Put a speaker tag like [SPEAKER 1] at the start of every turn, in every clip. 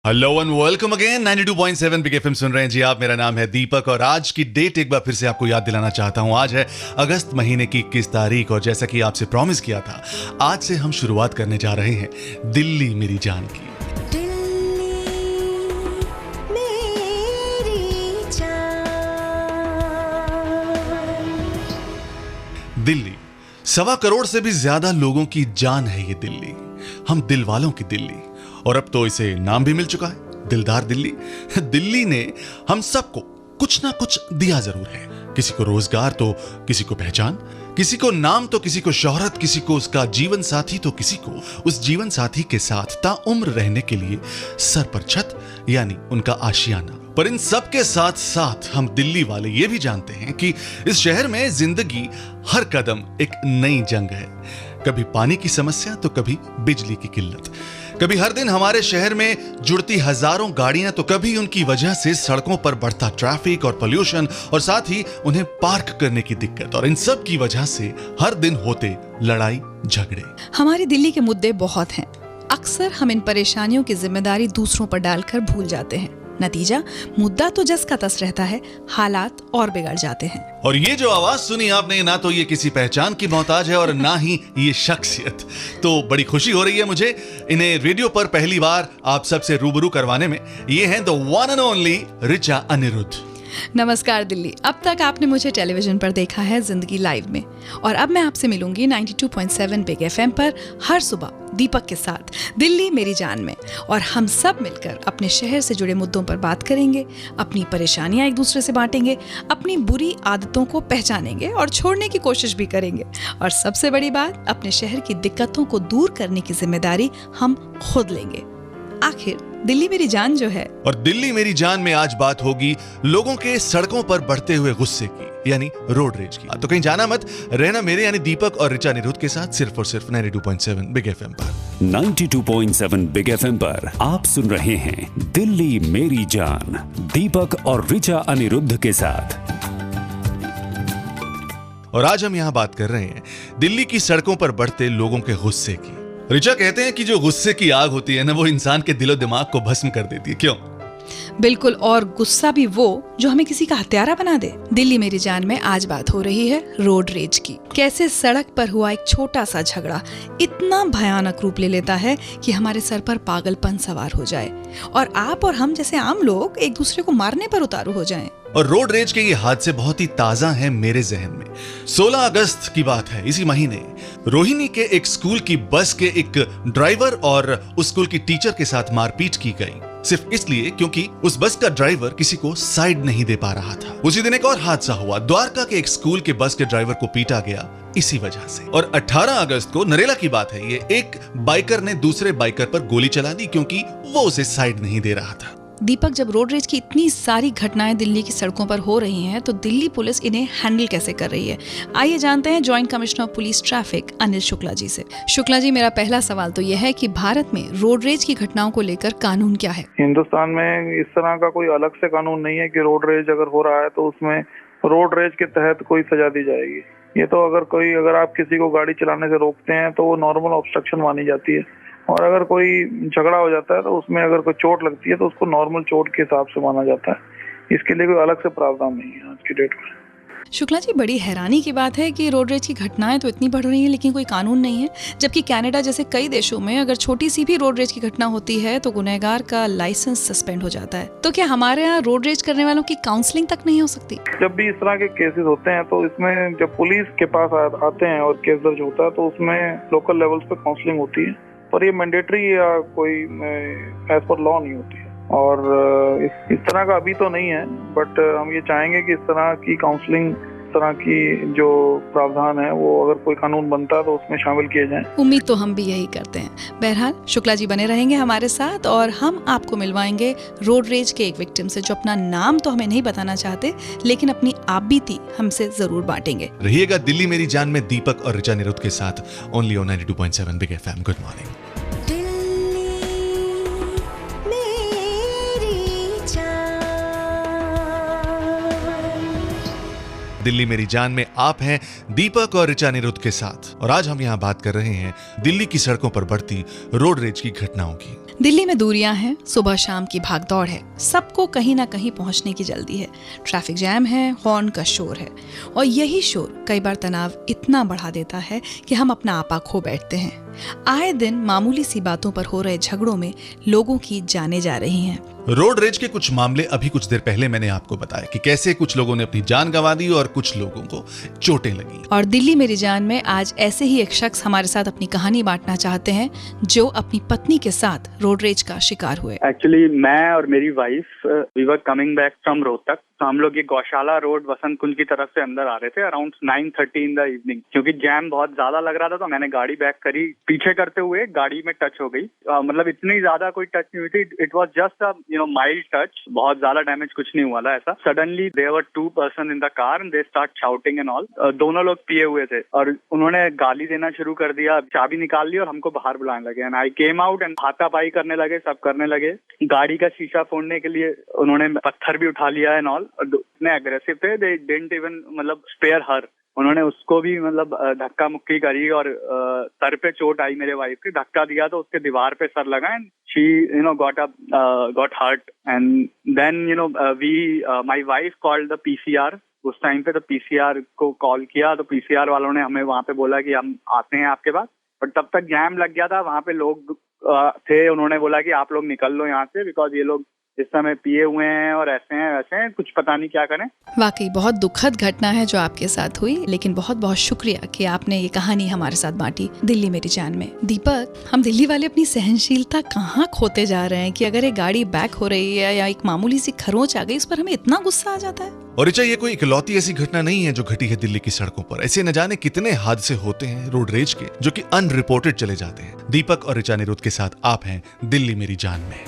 [SPEAKER 1] Hello and welcome again 92.7 big FM सुन रहे हैं जी आप। मेरा नाम है दीपक और आज की डेट एक बार फिर से आपको याद दिलाना चाहता हूं। आज है अगस्त महीने की 21 तारीख और जैसा कि आपसे प्रॉमिस किया था, आज से हम शुरुआत करने जा रहे हैं दिल्ली मेरी जान की। दिल्ली 1.25 करोड़ से भी ज्यादा लोगों की जान है ये दिल्ली। हम दिल वालों की दिल्ली, और अब तो इसे नाम भी मिल चुका है, दिलदार दिल्ली। दिल्ली ने हम सबको कुछ ना कुछ दिया जरूर है। किसी को रोजगार तो किसी को पहचान, किसी को नाम तो किसी को शोहरत, किसी को उसका जीवन साथी तो किसी को उस जीवन साथी के साथ ताउम्र रहने के लिए सर पर छत यानी उनका आशियाना। पर इन सब के साथ साथ हम दिल्ली वाले ये भी जानते हैं कि इस शहर में जिंदगी हर कदम एक नई जंग है। कभी पानी की समस्या तो कभी बिजली की किल्लत, कभी हर दिन हमारे शहर में जुड़ती हजारों गाड़ियां तो कभी उनकी वजह से सड़कों पर बढ़ता ट्रैफिक और पोल्यूशन और साथ ही उन्हें पार्क करने की दिक्कत, और इन सब की वजह से हर दिन होते लड़ाई झगड़े।
[SPEAKER 2] हमारी दिल्ली के मुद्दे बहुत हैं। अक्सर हम इन परेशानियों की जिम्मेदारी दूसरों पर डालकर भूल जाते हैं। नतीजा, मुद्दा तो जस का तस रहता है, हालात और बिगड़ जाते हैं।
[SPEAKER 1] और ये जो आवाज सुनी आपने, ना तो ये किसी पहचान की मोहताज है और ना ही ये शख्सियत। तो बड़ी खुशी हो रही है मुझे इन्हें रेडियो पर पहली बार आप सबसे रूबरू करवाने में। ये हैं the one and only Richa Anirudh.
[SPEAKER 2] नमस्कार दिल्ली। अब तक आपने मुझे टेलीविजन पर देखा है जिंदगी लाइव में, और अब मैं आपसे मिलूंगी 92.7 बिग एफएम पर हर सुबह दीपक के साथ दिल्ली मेरी जान में। और हम सब मिलकर अपने शहर से जुड़े मुद्दों पर बात करेंगे, अपनी परेशानियां एक दूसरे से बांटेंगे, अपनी बुरी आदतों को पहचानेंगे और छोड़ने की कोशिश भी करेंगे। और सबसे बड़ी बात, अपने शहर की दिक्कतों को दूर करने की जिम्मेदारी हम खुद लेंगे। आखिर दिल्ली मेरी जान जो है। और
[SPEAKER 1] दिल्ली मेरी जान में आज बात होगी लोगों के सड़कों पर बढ़ते हुए गुस्से की, यानी रोड रेज की। तो कहीं जाना मत, रहना मेरे यानी दीपक और ऋचा अनिरुद्ध के साथ सिर्फ और सिर्फ 92.7 बिग एफएम पर।
[SPEAKER 3] 92.7 बिग एफएम पर आप सुन रहे हैं दिल्ली मेरी जान, दीपक और ऋचा अनिरुद्ध के साथ।
[SPEAKER 1] और आज हम यहाँ बात कर रहे हैं दिल्ली की सड़कों पर बढ़ते लोगों के गुस्से की। ऋचा कहते हैं कि जो गुस्से की आग होती है ना, वो इंसान के दिलो दिमाग को भस्म कर देती है। क्यों?
[SPEAKER 2] बिल्कुल, और गुस्सा भी वो जो हमें किसी का हत्यारा बना दे। दिल्ली मेरी जान में आज बात हो रही है रोड रेज की। कैसे सड़क पर हुआ एक छोटा सा झगड़ा इतना भयानक रूप ले लेता है कि हमारे सर पर पागलपन सवार हो जाए और आप और हम जैसे आम लोग एक दूसरे को मारने पर उतारू हो जाएं।
[SPEAKER 1] और रोड रेज के ये हादसे बहुत ही ताजा हैं मेरे जहन में। 16 अगस्त की बात है, इसी महीने रोहिणी के एक स्कूल की बस के एक ड्राइवर और उस स्कूल की टीचर के साथ मारपीट की गई, सिर्फ इसलिए क्योंकि उस बस का ड्राइवर किसी को साइड नहीं दे पा रहा था। उसी दिन एक और हादसा हुआ, द्वारका के एक स्कूल के बस के ड्राइवर को पीटा गया इसी वजह से। और 18 अगस्त को नरेला की बात है, ये एक बाइकर ने दूसरे बाइकर पर गोली चला दी क्योंकि वो उसे साइड नहीं दे रहा था।
[SPEAKER 2] दीपक, जब रोड रेज की इतनी सारी घटनाएं दिल्ली की सड़कों पर हो रही हैं, तो दिल्ली पुलिस इन्हें हैंडल कैसे कर रही है? आइए जानते हैं joint commissioner of police traffic Anil Shukla ji से। शुक्ला जी, मेरा पहला सवाल तो यह है कि भारत में रोड रेज की घटनाओं को लेकर कानून क्या है?
[SPEAKER 4] हिंदुस्तान में इस तरह का कोई अलग से कानून नहीं है कि रोड रेज अगर हो रहा है तो उसमें रोड रेज के तहत कोई सजा दी जाएगी। ये तो अगर आप किसी को गाड़ी चलाने से रोकते हैं तो वो नॉर्मल ऑब्स्ट्रक्शन मानी जाती है, और अगर कोई झगड़ा हो जाता है तो उसमें अगर कोई चोट लगती है तो उसको नॉर्मल चोट के हिसाब से माना जाता है। इसके लिए कोई अलग से प्रावधान नहीं है आज की डेट में।
[SPEAKER 2] शुक्ला जी, बड़ी हैरानी की बात है कि रोड रेज की घटनाएं तो इतनी बढ़ रही हैं लेकिन कोई कानून नहीं है, जबकि कनाडा जैसे कई देशों में अगर छोटी सी भी रोड रेज की घटना होती है तो गुनहगार का लाइसेंस सस्पेंड हो जाता है। तो क्या हमारे यहाँ रोड रेज करने वालों की काउंसलिंग तक नहीं हो सकती?
[SPEAKER 4] जब भी इस तरह के केसेस होते हैं तो इसमें जब पुलिस के पास आते हैं और केस दर्ज होता है तो उसमें लोकल लेवल्स पे काउंसलिंग होती है, पर ये मैंडेटरी या कोई एज पर लॉ नहीं होती है। और इस तरह का अभी तो नहीं है, बट हम ये चाहेंगे कि इस तरह की काउंसलिंग, इस तरह की जो प्रावधान है वो अगर कोई कानून बनता है तो उसमें शामिल किए जाएं।
[SPEAKER 2] उम्मीद तो हम भी यही करते हैं। बहरहाल शुक्ला जी बने रहेंगे हमारे साथ और हम आपको मिलवाएंगे रोड रेज के एक विक्टिम से जो अपना नाम तो हमें नहीं बताना चाहते लेकिन अपनी आप बीती हमसे जरूर बांटेंगे।
[SPEAKER 1] रहिएगा दिल्ली मेरी जान में दीपक और ऋचा अनिरुद्ध के साथ, only on 92.7 big FM. Good morning. Delhi मेरी जान में आप हैं दीपक और ऋचा अनिरुद्ध के साथ, और आज हम यहाँ बात कर रहे हैं दिल्ली की सड़कों पर बढ़ती रोड रेज की घटनाओं की।
[SPEAKER 2] दिल्ली में दूरियां हैं, सुबह शाम की भागदौड़ है, सबको कहीं ना कहीं पहुंचने की जल्दी है, ट्रैफिक जैम है, हॉर्न का शोर है और यही शोर कई बार तनाव इतना बढ़ा देता है कि हम अपना आपा खो बैठते हैं। आए दिन मामूली सी बातों पर हो रहे झगड़ों में लोगों की जानें जा रही हैं।
[SPEAKER 1] रोड रेज के कुछ मामले अभी कुछ देर पहले मैंने आपको बताया कि कैसे कुछ लोगों ने अपनी जान गंवा दी और कुछ लोगों को चोटें लगी।
[SPEAKER 2] और दिल्ली मेरी जान में आज ऐसे ही एक शख्स हमारे साथ अपनी कहानी बांटना चाहते हैं जो अपनी पत्नी के साथ रोड रेज का शिकार हुए।
[SPEAKER 5] एक्चुअली मैं और मेरी wife we were coming back from Rohtak, तो हम लोग ये गौशाला रोड वसंत कुंज की तरफ से अंदर आ रहे थे अराउंड 9:30 इन द इवनिंग। क्योंकि जैम बहुत ज्यादा लग रहा था तो मैंने गाड़ी बैक करी, पीछे करते हुए गाड़ी में टच हो गई। मतलब इतनी ज्यादा कोई टच नहीं हुई थी, it was just a mild touch, बहुत ज्यादा डैमेज कुछ नहीं हुआ था ऐसा। Suddenly there were 2 person in the car and they start shouting and all. दोनों लोग पिए हुए थे और उन्होंने गाली देना शुरू कर दिया, चाबी निकाल ली और हमको बाहर बुलाने लगे। And I came out and हाथापाई करने लगे, सब करने लगे। गाड़ी का शीशा फोड़ने के लिए उन्होंने पत्थर भी उठा लिया एंड ऑल। इतने एग्रेसिव थे, दे डिडंट इवन मतलब स्पेयर हर। उन्होंने उसको भी मतलब धक्का मुक्की करी और सर पे चोट आई मेरे वाइफ की, धक्का दिया तो उसके दीवार पे सर लगा and she got hurt. And then we my wife called the PCR. उस टाइम पे तो पीसीआर को कॉल किया तो पीसीआर वालों ने हमें वहां पे बोला कि हम आते हैं आपके पास, बट तब तक जैम लग गया था। वहां पे लोग थे, उन्होंने बोला कि आप लोग निकल लो यहाँ से, बिकॉज ये लोग इस समय पिए हुए हैं और ऐसे हैं वैसे हैं, कुछ पता नहीं क्या करें।
[SPEAKER 2] वाकई बहुत दुखद घटना है जो आपके साथ हुई, लेकिन बहुत बहुत शुक्रिया कि आपने ये कहानी हमारे साथ बांटी दिल्ली मेरी जान में। दीपक, हम दिल्ली वाले अपनी सहनशीलता कहाँ खोते जा रहे हैं कि अगर एक गाड़ी बैक हो रही है या एक मामूली सी खरोंच आ गई, उस पर हमें इतना गुस्सा आ जाता है।
[SPEAKER 1] और ऋचा, ये कोई इकलौती ऐसी घटना नहीं है जो घटी है दिल्ली की सड़कों पर। ऐसे न जाने कितने हादसे होते हैं रोड रेज के जो कि अनरिपोर्टेड चले जाते हैं। दीपक और ऋचा अनिरुद्ध के साथ आप हैं दिल्ली मेरी जान में।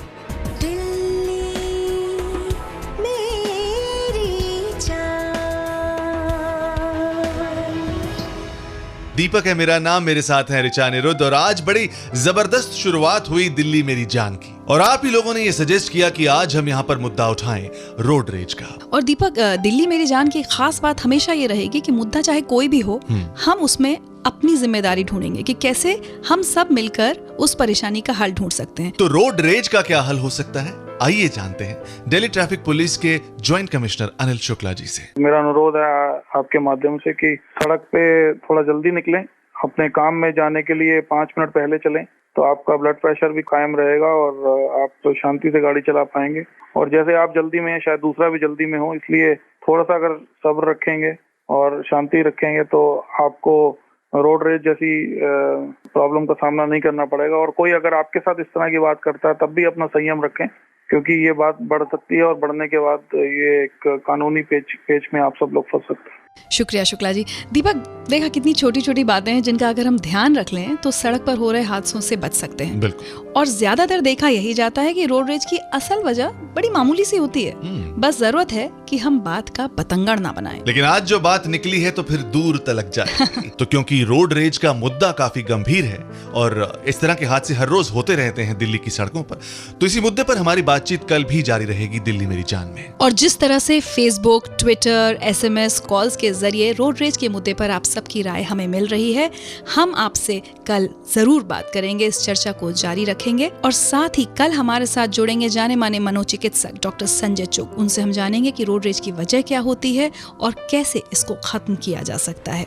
[SPEAKER 1] दीपक है मेरा नाम, मेरे साथ है ऋचा अनिरुद्ध और आज बड़ी जबरदस्त शुरुआत हुई दिल्ली मेरी जान की। और आप ही लोगों ने ये सजेस्ट किया कि आज हम यहाँ पर मुद्दा उठाएं रोड रेज का।
[SPEAKER 2] और दीपक, दिल्ली मेरी जान की खास बात हमेशा ये रहेगी कि मुद्दा चाहे कोई भी हो, हम उसमें अपनी जिम्मेदारी ढूंढेंगे कि कैसे हम सब मिलकर उस परेशानी का हल ढूंढ सकते हैं।
[SPEAKER 1] तो रोड रेज का क्या हल हो सकता है, आइए जानते हैं दिल्ली ट्रैफिक पुलिस के ज्वाइंट कमिश्नर अनिल शुक्ला जी से।
[SPEAKER 4] मेरा अनुरोध है आपके माध्यम से कि सड़क पे थोड़ा जल्दी निकलें, अपने काम में जाने के लिए 5 मिनट पहले चलें तो आपका ब्लड प्रेशर भी कायम रहेगा और आप तो शांति से गाड़ी चला पाएंगे। और जैसे आप जल्दी में हैं, शायद दूसरा भी जल्दी में हो, इसलिए थोड़ा सा अगर सब्र रखेंगे और शांति रखेंगे तो आपको रोड रेज जैसी प्रॉब्लम का सामना नहीं करना पड़ेगा। और कोई अगर आपके साथ इस तरह की बात करता है तब भी अपना संयम रखें, क्योंकि ये बात बढ़ सकती है और बढ़ने के बाद ये एक कानूनी पेच में आप सब लोग फंस सकते हैं।
[SPEAKER 2] शुक्रिया शुक्ला जी। दीपक, देखा कितनी छोटी छोटी बातें हैं जिनका अगर हम ध्यान रख लें तो सड़क पर हो रहे हादसों से बच सकते हैं।
[SPEAKER 1] बिल्कुल।
[SPEAKER 2] और ज्यादातर देखा यही जाता है कि रोड रेज की असल वजह बड़ी मामूली सी होती है, बस जरूरत है कि हम बात का बतंगड़ ना बनाएं।
[SPEAKER 1] लेकिन आज जो बात निकली है तो फिर दूर तलक जाएगी। तो क्योंकि रोड रेज का मुद्दा काफी गंभीर है और इस तरह के हादसे हर रोज होते रहते हैं दिल्ली की सड़कों पर, तो इसी मुद्दे पर हमारी बातचीत कल भी जारी रहेगी दिल्ली मेरी जान में।
[SPEAKER 2] और जिस तरह से फेसबुक, ट्विटर, SMS कॉल्स के जरिए रोड रेज के मुद्दे पर आप सबकी राय हमें मिल रही है, हम आपसे कल जरूर बात करेंगे, इस चर्चा को जारी रखेंगे। और साथ ही कल हमारे साथ जुड़ेंगे जाने माने मनोचिकित्सक डॉक्टर संजय चुग। उनसे हम जानेंगे कि रोड रेज की वजह क्या होती है और कैसे इसको खत्म किया जा सकता है।